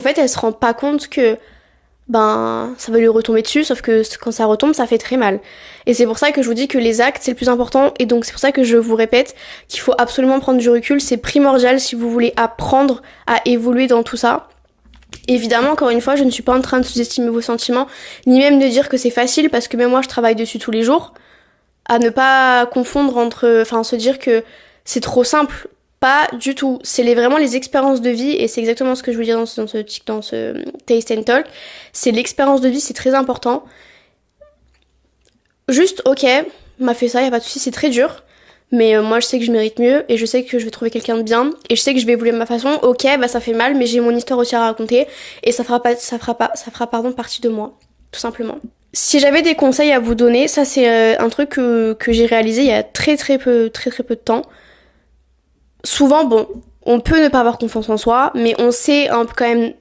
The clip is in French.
En fait, elle se rend pas compte que ça va lui retomber dessus, sauf que quand ça retombe, ça fait très mal. Et c'est pour ça que je vous dis que les actes, c'est le plus important, et donc c'est pour ça que je vous répète qu'il faut absolument prendre du recul, c'est primordial si vous voulez apprendre à évoluer dans tout ça. Évidemment, encore une fois, je ne suis pas en train de sous-estimer vos sentiments, ni même de dire que c'est facile, parce que même moi, je travaille dessus tous les jours, à ne pas confondre se dire que c'est trop simple. Pas du tout. C'est vraiment les expériences de vie, et c'est exactement ce que je veux dire dans ce Taste and Talk. C'est l'expérience de vie, c'est très important. Juste, ok, m'a fait ça, y a pas de souci, c'est très dur. Mais moi, je sais que je mérite mieux, et je sais que je vais trouver quelqu'un de bien, et je sais que je vais évoluer de ma façon. Ok, ça fait mal, mais j'ai mon histoire aussi à raconter, et ça fera partie de moi, tout simplement. Si j'avais des conseils à vous donner, ça c'est un truc que j'ai réalisé il y a très peu de temps. Souvent, bon, on peut ne pas avoir confiance en soi, mais on sait quand même